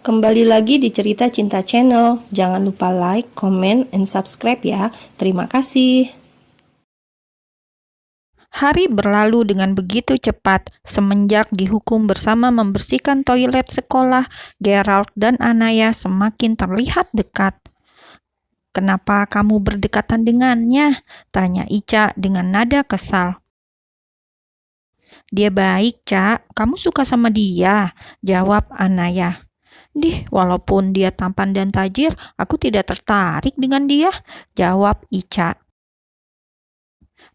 Kembali lagi di Cerita Cinta Channel. Jangan lupa like, comment, and subscribe ya. Terima kasih. Hari berlalu dengan begitu cepat. Semenjak dihukum bersama membersihkan toilet sekolah, Gerald dan Anaya semakin terlihat dekat. "Kenapa kamu berdekatan dengannya?" tanya Ica dengan nada kesal. "Dia baik, Ca. Kamu suka sama dia?" jawab Anaya. Walaupun dia tampan dan tajir, aku tidak tertarik dengan dia," jawab Ica.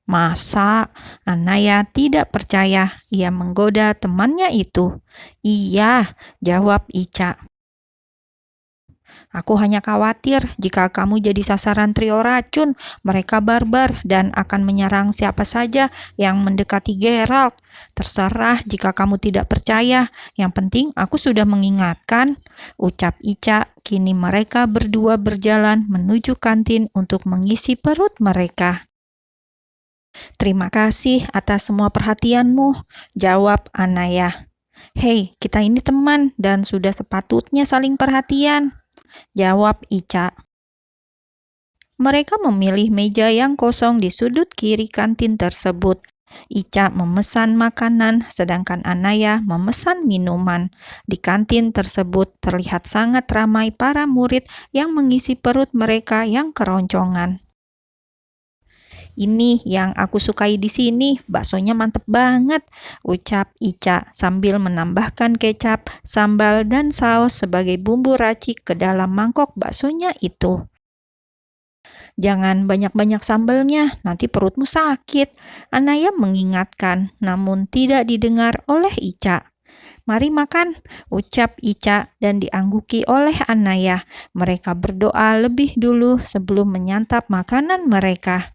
"Masa?" Anaya tidak percaya. Ia menggoda temannya itu. "Iya," jawab Ica. "Aku hanya khawatir jika kamu jadi sasaran trio racun. Mereka barbar dan akan menyerang siapa saja yang mendekati Gerald. Terserah jika kamu tidak percaya. Yang penting aku sudah mengingatkan," ucap Ica. Kini mereka berdua berjalan menuju kantin untuk mengisi perut mereka. "Terima kasih atas semua perhatianmu," jawab Anaya. "Hei, kita ini teman dan sudah sepatutnya saling perhatian," jawab Ica. Mereka memilih meja yang kosong di sudut kiri kantin tersebut. Ica memesan makanan, sedangkan Anaya memesan minuman. Di kantin tersebut terlihat sangat ramai para murid yang mengisi perut mereka yang keroncongan. "Ini yang aku sukai di sini, baksonya mantep banget," ucap Ica sambil menambahkan kecap, sambal, dan saus sebagai bumbu racik ke dalam mangkok baksonya itu. "Jangan banyak-banyak sambalnya, nanti perutmu sakit," Anaya mengingatkan, namun tidak didengar oleh Ica. "Mari makan," ucap Ica dan diangguki oleh Anaya. Mereka berdoa lebih dulu sebelum menyantap makanan mereka.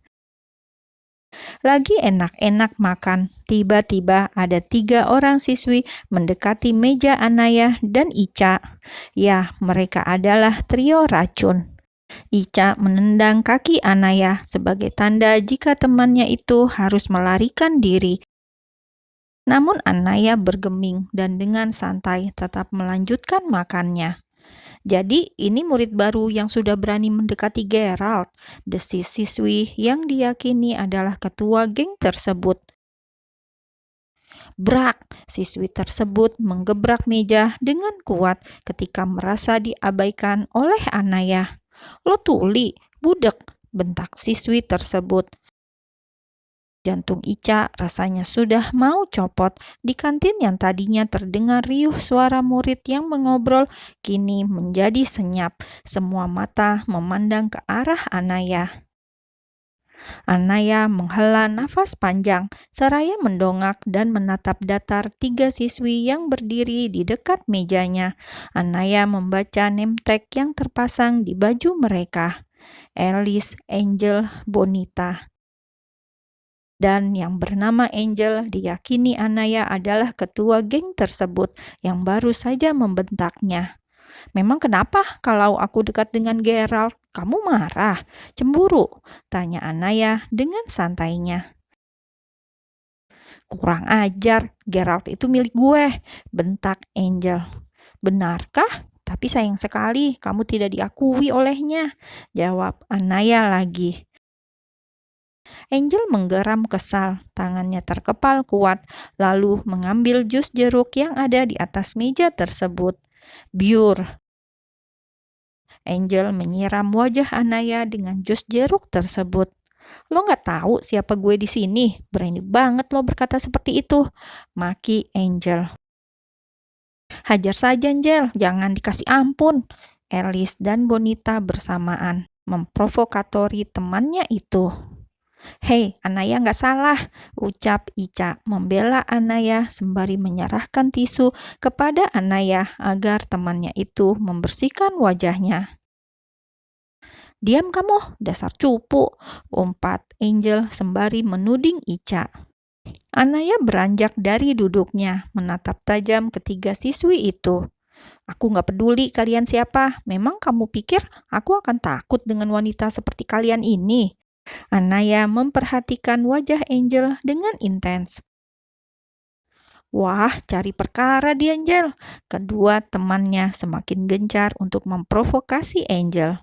Lagi enak-enak makan, tiba-tiba ada 3 orang siswi mendekati meja Anaya dan Ica. Ya, mereka adalah trio racun. Ica menendang kaki Anaya sebagai tanda jika temannya itu harus melarikan diri. Namun Anaya bergeming dan dengan santai tetap melanjutkan makannya. "Jadi ini murid baru yang sudah berani mendekati Gerald," desis siswi yang diyakini adalah ketua geng tersebut. Brak! Siswi tersebut menggebrak meja dengan kuat ketika merasa diabaikan oleh Anaya. "Lo tuli, budek," bentak siswi tersebut. Jantung Ica rasanya sudah mau copot. Di kantin yang tadinya terdengar riuh suara murid yang mengobrol, kini menjadi senyap. Semua mata memandang ke arah Anaya. Anaya menghela nafas panjang, seraya mendongak dan menatap datar 3 siswi yang berdiri di dekat mejanya. Anaya membaca name tag yang terpasang di baju mereka. Alice, Angel, Bonita. Dan yang bernama Angel diyakini Anaya adalah ketua geng tersebut yang baru saja membentaknya. "Memang kenapa kalau aku dekat dengan Gerald? Kamu marah? Cemburu?" tanya Anaya dengan santainya. "Kurang ajar, Gerald itu milik gue," bentak Angel. "Benarkah? Tapi sayang sekali kamu tidak diakui olehnya," jawab Anaya lagi. Angel menggeram kesal, tangannya terkepal kuat, lalu mengambil jus jeruk yang ada di atas meja tersebut. Biur! Angel menyiram wajah Anaya dengan jus jeruk tersebut. "Lo nggak tahu siapa gue di sini? Berani banget lo berkata seperti itu," maki Angel. "Hajar saja, Angel, jangan dikasih ampun," Alice dan Bonita bersamaan memprovokatori temannya itu. "Hei, Anaya nggak salah," ucap Ica membela Anaya sembari menyerahkan tisu kepada Anaya agar temannya itu membersihkan wajahnya. "Diam kamu, dasar cupu," umpat Angel sembari menuding Ica. Anaya beranjak dari duduknya, menatap tajam ketiga siswi itu. "Aku nggak peduli kalian siapa. Memang kamu pikir aku akan takut dengan wanita seperti kalian ini?" Anaya memperhatikan wajah Angel dengan intens. Wah, cari perkara di Angel. Kedua temannya semakin gencar untuk memprovokasi Angel.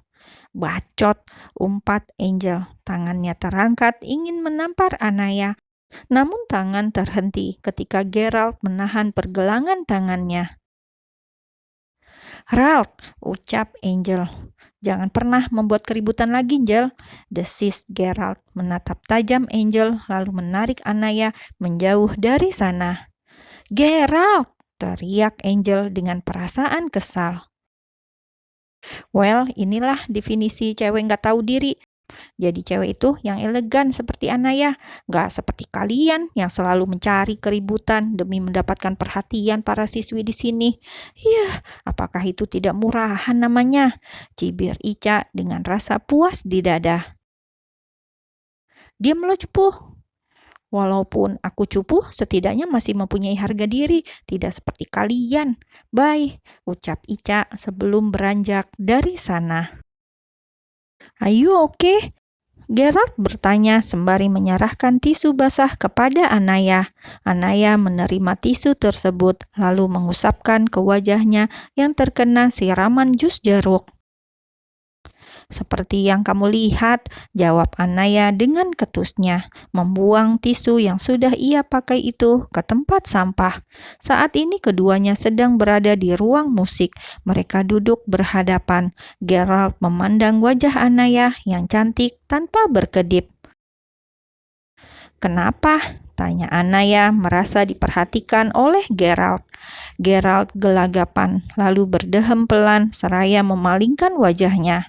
Bacot, umpat Angel. Tangannya terangkat ingin menampar Anaya. Namun tangan terhenti ketika Gerald menahan pergelangan tangannya. "Ralph," ucap Angel. "Jangan pernah membuat keributan lagi, Angel," desis Gerald menatap tajam Angel lalu menarik Anaya menjauh dari sana. "Gerald!" teriak Angel dengan perasaan kesal. Well, inilah definisi cewek nggak tahu diri. Jadi cewek itu yang elegan seperti Anaya, nggak seperti kalian yang selalu mencari keributan demi mendapatkan perhatian para siswi di sini. Yah, apakah itu tidak murahan namanya? Cibir Ica dengan rasa puas di dada. "Diam lo cupu. Walaupun aku cupu, setidaknya masih mempunyai harga diri, tidak seperti kalian. Bye," ucap Ica sebelum beranjak dari sana. "Are you okay?" Gerald bertanya sembari menyerahkan tisu basah kepada Anaya. Anaya menerima tisu tersebut lalu mengusapkan ke wajahnya yang terkena siraman jus jeruk. "Seperti yang kamu lihat," jawab Anaya dengan ketusnya, membuang tisu yang sudah ia pakai itu ke tempat sampah. Saat ini keduanya sedang berada di ruang musik. Mereka duduk berhadapan. Gerald memandang wajah Anaya yang cantik tanpa berkedip. "Kenapa?" tanya Anaya merasa diperhatikan oleh Gerald. Gerald gelagapan lalu berdehem pelan seraya memalingkan wajahnya.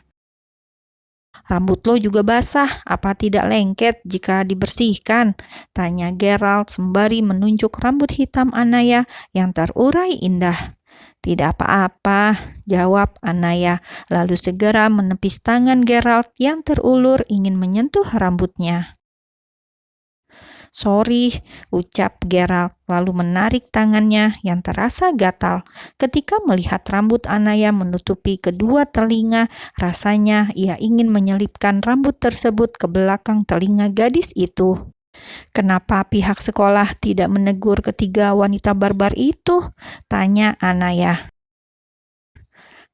"Rambut lo juga basah, apa tidak lengket jika dibersihkan?" tanya Gerald sembari menunjuk rambut hitam Anaya yang terurai indah. "Tidak apa-apa," jawab Anaya, lalu segera menepis tangan Gerald yang terulur ingin menyentuh rambutnya. "Sorry," ucap Gerald, lalu menarik tangannya yang terasa gatal. Ketika melihat rambut Anaya menutupi kedua telinga, rasanya ia ingin menyelipkan rambut tersebut ke belakang telinga gadis itu. "Kenapa pihak sekolah tidak menegur ketiga wanita barbar itu?" tanya Anaya.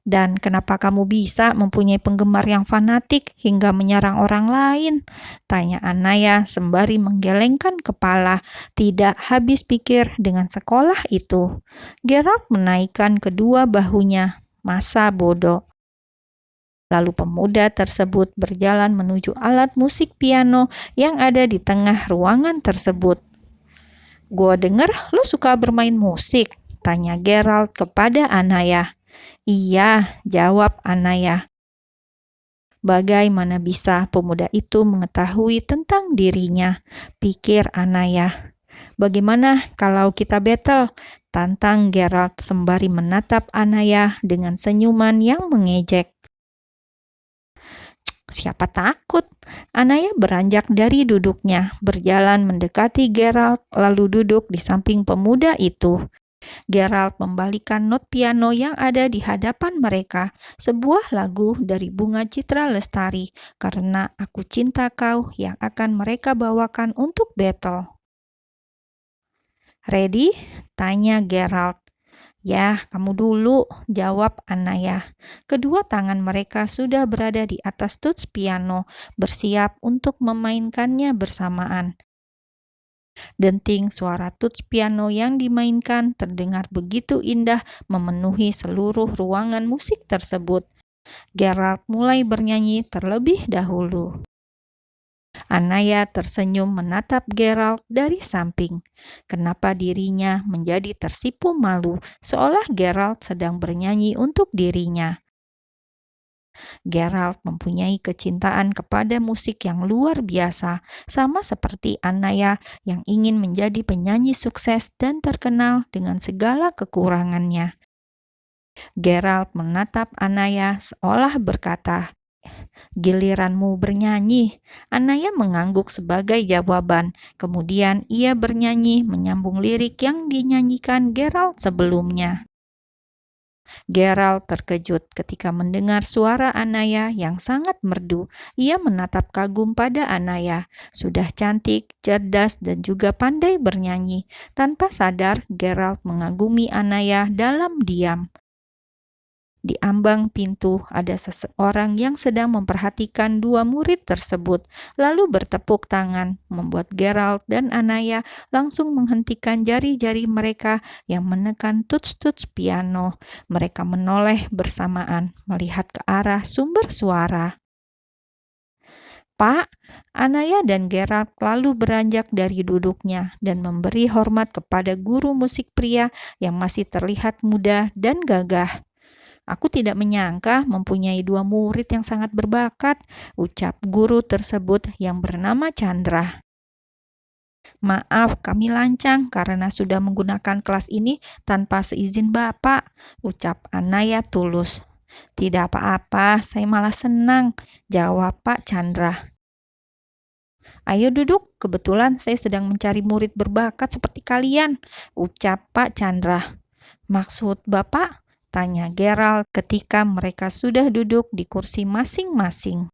"Dan kenapa kamu bisa mempunyai penggemar yang fanatik hingga menyerang orang lain?" tanya Anaya sembari menggelengkan kepala, tidak habis pikir dengan sekolah itu. Gerald menaikkan kedua bahunya. Masa bodoh. Lalu pemuda tersebut berjalan menuju alat musik piano yang ada di tengah ruangan tersebut. "Gua denger lo suka bermain musik?" tanya Gerald kepada Anaya. "Iya," jawab Anaya. Bagaimana bisa pemuda itu mengetahui tentang dirinya? Pikir Anaya. "Bagaimana kalau kita battle?" tantang Gerald sembari menatap Anaya dengan senyuman yang mengejek. "Siapa takut?" Anaya beranjak dari duduknya, berjalan mendekati Gerald, lalu duduk di samping pemuda itu. Gerald membalikan not piano yang ada di hadapan mereka, sebuah lagu dari Bunga Citra Lestari, "Karena Aku Cinta Kau," yang akan mereka bawakan untuk battle. "Ready?" tanya Gerald. "Ya, kamu dulu," jawab Anaya. Kedua tangan mereka sudah berada di atas tuts piano, bersiap untuk memainkannya bersamaan. Denting suara tuts piano yang dimainkan terdengar begitu indah memenuhi seluruh ruangan musik tersebut. Gerald mulai bernyanyi terlebih dahulu. Anaya tersenyum menatap Gerald dari samping. Kenapa dirinya menjadi tersipu malu, seolah Gerald sedang bernyanyi untuk dirinya. Gerald mempunyai kecintaan kepada musik yang luar biasa, sama seperti Anaya yang ingin menjadi penyanyi sukses dan terkenal dengan segala kekurangannya. Gerald menatap Anaya seolah berkata, "Giliranmu bernyanyi." Anaya mengangguk sebagai jawaban. Kemudian ia bernyanyi menyambung lirik yang dinyanyikan Gerald sebelumnya. Gerald terkejut ketika mendengar suara Anaya yang sangat merdu. Ia menatap kagum pada Anaya. Sudah cantik, cerdas, dan juga pandai bernyanyi. Tanpa sadar, Gerald mengagumi Anaya dalam diam. Di ambang pintu ada seseorang yang sedang memperhatikan dua murid tersebut, lalu bertepuk tangan, membuat Gerald dan Anaya langsung menghentikan jari-jari mereka yang menekan tuts-tuts piano. Mereka menoleh bersamaan, melihat ke arah sumber suara. "Pak," Anaya dan Gerald lalu beranjak dari duduknya dan memberi hormat kepada guru musik pria yang masih terlihat muda dan gagah. "Aku tidak menyangka mempunyai dua murid yang sangat berbakat," ucap guru tersebut yang bernama Chandra. "Maaf, kami lancang karena sudah menggunakan kelas ini tanpa seizin Bapak," ucap Anaya tulus. "Tidak apa-apa, saya malah senang," jawab Pak Chandra. "Ayo duduk, kebetulan saya sedang mencari murid berbakat seperti kalian," ucap Pak Chandra. "Maksud Bapak?" tanya Gerald ketika mereka sudah duduk di kursi masing-masing.